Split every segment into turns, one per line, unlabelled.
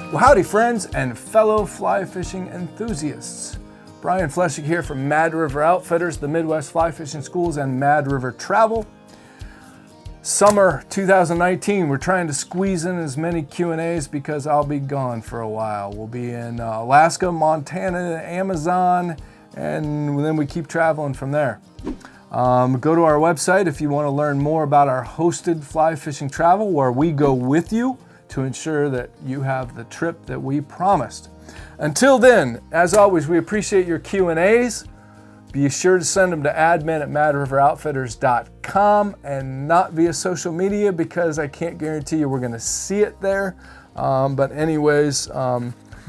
Well, howdy friends and fellow fly fishing enthusiasts. Brian Flechsig here from Mad River Outfitters, the Midwest Fly Fishing Schools, and Mad River Travel. Summer 2019, we're trying to squeeze in as many Q&As because I'll be gone for a while. We'll be in Alaska, Montana, Amazon, and then we keep traveling from there. Go to our website if you want to learn more about our hosted fly fishing travel, where we go with you to ensure that you have the trip that we promised. Until then, as always, we appreciate your Q&As. Be sure to send them to admin@madriveroutfitters.com and not via social media, because I can't guarantee you we're going to see it there. But anyways,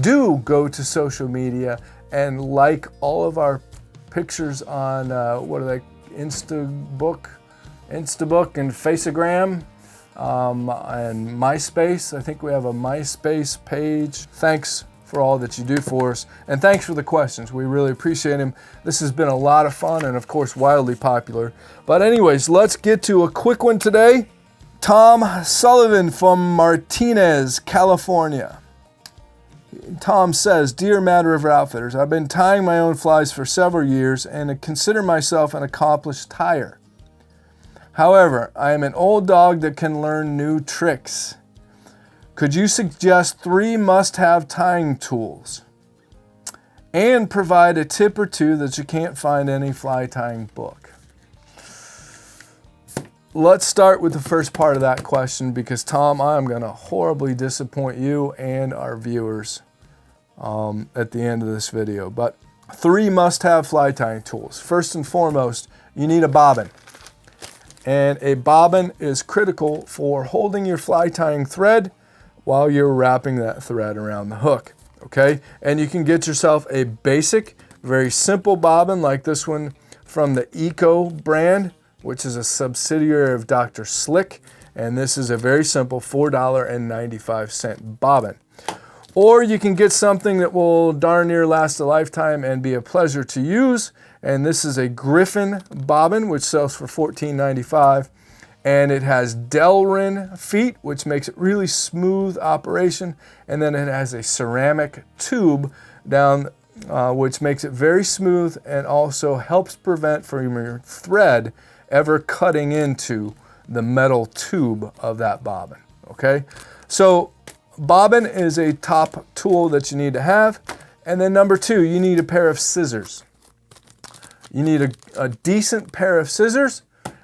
do go to social media and like all of our pictures on, Instabook and Faceagram. And MySpace. I think we have a MySpace page. Thanks for all that you do for us, and thanks for the questions. We really appreciate them. This has been a lot of fun and of course wildly popular. But anyways, let's get to a quick one today. Tom Sullivan from Martinez, California. Tom says, "Dear Mad River Outfitters, I've been tying my own flies for several years and consider myself an accomplished tyer. However, I am an old dog that can learn new tricks. Could you suggest 3 must-have tying tools and provide a tip or two that you can't find in any fly tying book?" Let's start with the first part of that question, because Tom, I'm going to horribly disappoint you and our viewers at the end of this video. But 3 must-have fly tying tools. First and foremost, you need a bobbin. And a bobbin is critical for holding your fly tying thread while you're wrapping that thread around the hook, okay? And you can get yourself a basic, very simple bobbin like this one from the Eco brand, which is a subsidiary of Dr. Slick. And this is a very simple $4.95 bobbin. Or you can get something that will darn near last a lifetime and be a pleasure to use. And this is a Griffin bobbin, which sells for $14.95. And it has Delrin feet, which makes it really smooth operation. And then it has a ceramic tube down, which makes it very smooth and also helps prevent from your thread ever cutting into the metal tube of that bobbin, okay? So bobbin is a top tool that you need to have. And then number 2, you need a pair of scissors. You need a decent pair of scissors.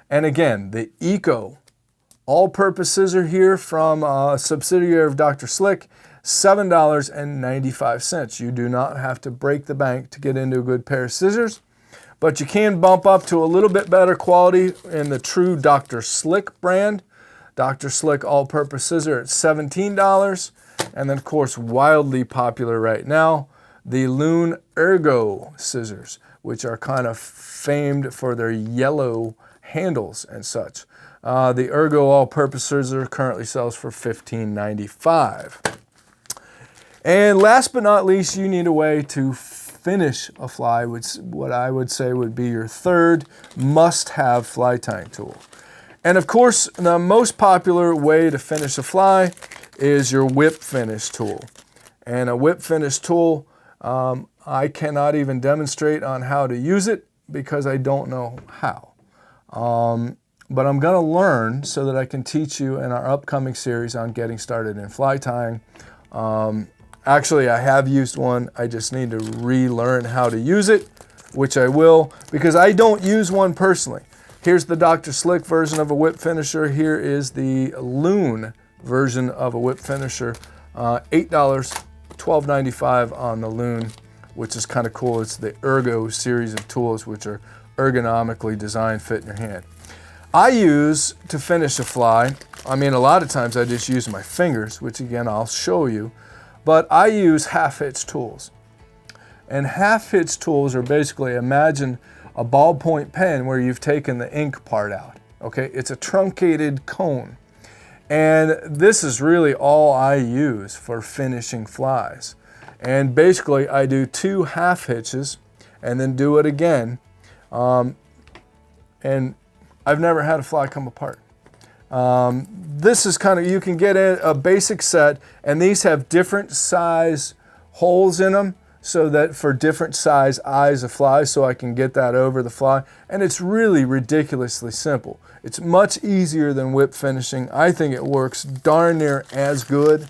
And again, the Eco all-purpose scissor here from a subsidiary of Dr. Slick, $7.95. You do not have to break the bank to get into a good pair of scissors, but you can bump up to a little bit better quality in the true Dr. Slick brand. Dr. Slick all-purpose scissor at $17. And then of course, wildly popular right now, the Loon Ergo scissors, which are kind of famed for their yellow handles and such. The Ergo all-purpose scissor currently sells for $15.95. And last but not least, you need a way to finish a fly, which what I would say would be your third must-have fly tying tool. And of course, the most popular way to finish a fly is your whip finish tool. And a whip finish tool, I cannot even demonstrate on how to use it because I don't know how. But I'm going to learn so that I can teach you in our upcoming series on getting started in fly tying. Actually, I have used one. I just need to relearn how to use it, which I will, because I don't use one personally. Here's the Dr. Slick version of a whip finisher. Here is the Loon version of a whip finisher. $8, $12.95 on the Loon, which is kind of cool. It's the Ergo series of tools, which are ergonomically designed, fit in your hand. I use to finish a fly, I mean, a lot of times I just use my fingers, which again, I'll show you, but I use half-hitch tools. And half-hitch tools are basically, imagine a ballpoint pen where you've taken the ink part out, okay? It's a truncated cone. And this is really all I use for finishing flies. And basically, I do 2 half hitches and then do it again. And I've never had a fly come apart. This is kind of, you can get a basic set, and these have different size holes in them so that for different size eyes of flies, so I can get that over the fly. And it's really ridiculously simple. It's much easier than whip finishing. I think it works darn near as good.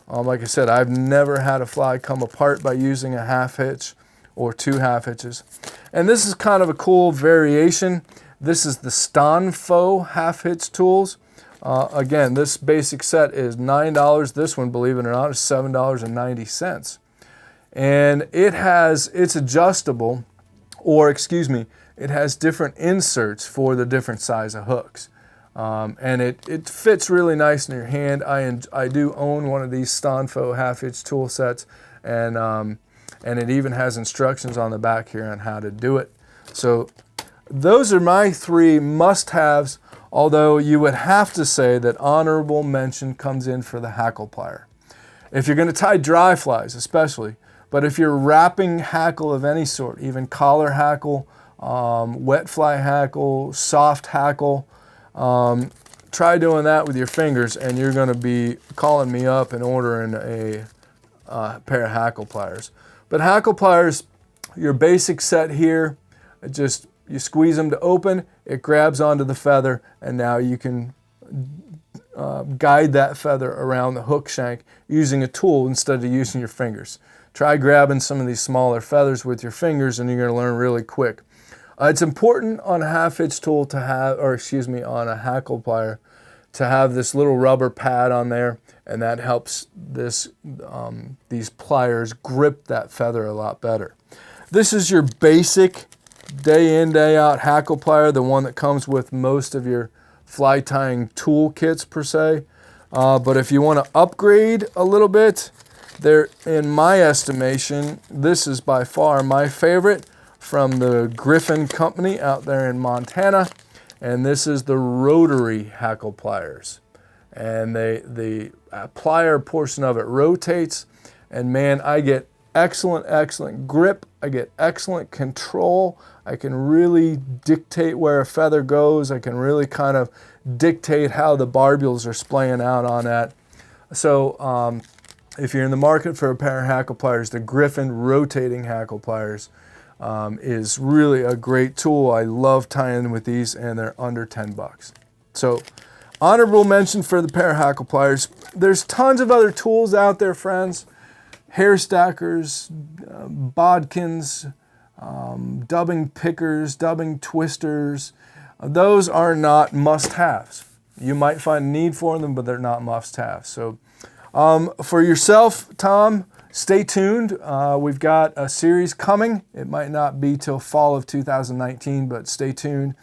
Like I said, I've never had a fly come apart by using a half hitch or 2 half hitches. And this is kind of a cool variation. This is the Stanfo half hitch tools. Again, this basic set is $9. This one, believe it or not, is $7.90. And it's adjustable, or excuse me, it has different inserts for the different size of hooks. And it fits really nice in your hand. I do own one of these Stanfo half hitch tool sets, and it even has instructions on the back here on how to do it. So those are my 3 must-haves, although you would have to say that honorable mention comes in for the hackle plier. If you're going to tie dry flies especially, but if you're wrapping hackle of any sort, even collar hackle, wet fly hackle, soft hackle, try doing that with your fingers, and you're going to be calling me up and ordering a pair of hackle pliers. But hackle pliers, your basic set here, you squeeze them to open, it grabs onto the feather, and now you can guide that feather around the hook shank using a tool instead of using your fingers. Try grabbing some of these smaller feathers with your fingers, and you're going to learn really quick. It's important on a half hitch tool to have, or excuse me, on a hackle plier, to have this little rubber pad on there, and that helps these pliers grip that feather a lot better. This is your basic day in, day out hackle plier, the one that comes with most of your fly tying tool kits per se. But if you want to upgrade a little bit, in my estimation, this is by far my favorite from the Griffin Company out there in Montana. And this is the rotary hackle pliers. And the plier portion of it rotates. And man, I get excellent grip. I get excellent control. I can really dictate where a feather goes. I can really kind of dictate how the barbules are splaying out on that. So if you're in the market for a pair of hackle pliers, the Griffin rotating hackle pliers is really a great tool. I love tying with these, and they're under 10 bucks. So honorable mention for the pair of hackle pliers. There's tons of other tools out there, friends. Hair stackers, bodkins, dubbing pickers, dubbing twisters. Those are not must-haves. You might find a need for them, but they're not must-haves. So for yourself, Tom, stay tuned. We've got a series coming. It might not be till fall of 2019, but stay tuned.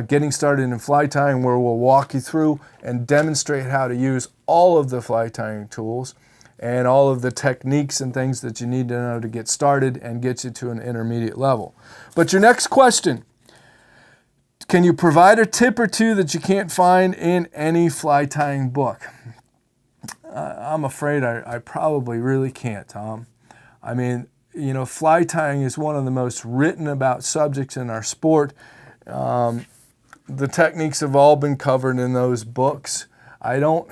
Getting started in fly tying, where we'll walk you through and demonstrate how to use all of the fly tying tools and all of the techniques and things that you need to know to get started and get you to an intermediate level. But your next question, can you provide a tip or two that you can't find in any fly tying book? I'm afraid I probably really can't, Tom. I mean, you know, fly tying is one of the most written about subjects in our sport. The techniques have all been covered in those books. I really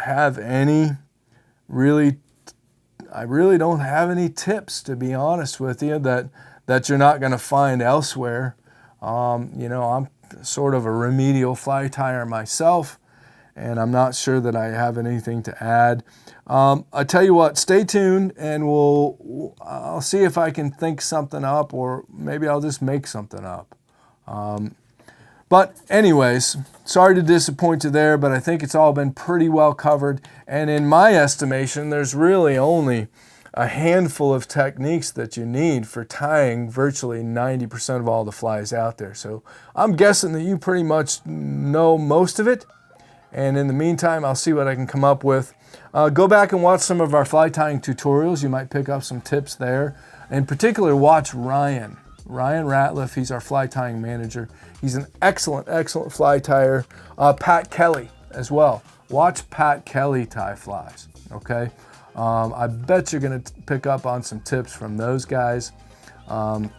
don't have any tips, to be honest with you, that you're not going to find elsewhere. You know, I'm sort of a remedial fly tyer myself, and I'm not sure that I have anything to add. I tell you what, stay tuned, and I'll see if I can think something up, or maybe I'll just make something up. But anyways, sorry to disappoint you there, but I think it's all been pretty well covered. And in my estimation, there's really only a handful of techniques that you need for tying virtually 90% of all the flies out there. So I'm guessing that you pretty much know most of it. And in the meantime, I'll see what I can come up with. Go back and watch some of our fly tying tutorials. You might pick up some tips there. In particular, watch Ryan Ratliff. He's our fly tying manager. He's an excellent fly tyer. Pat Kelly as well. Watch Pat Kelly tie flies, okay? I bet you're gonna pick up on some tips from those guys. And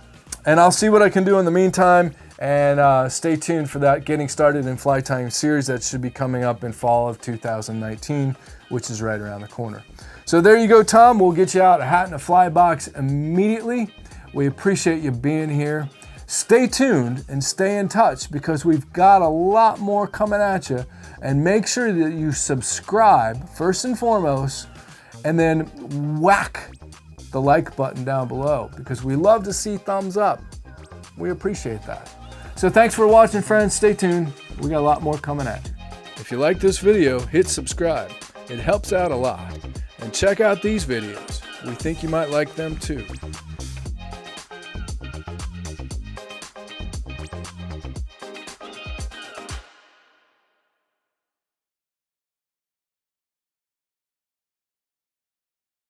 I'll see what I can do in the meantime. And stay tuned for that Getting Started in Fly Tying series that should be coming up in fall of 2019, which is right around the corner. So there you go, Tom. We'll get you out a hat and a fly box immediately. We appreciate you being here. Stay tuned and stay in touch because we've got a lot more coming at you. And make sure that you subscribe first and foremost, and then whack the like button down below because we love to see thumbs up. We appreciate that. So thanks for watching, friends. Stay tuned. We got a lot more coming at you. If you like this video, hit subscribe. It helps out a lot. And check out these videos. We think you might like them too.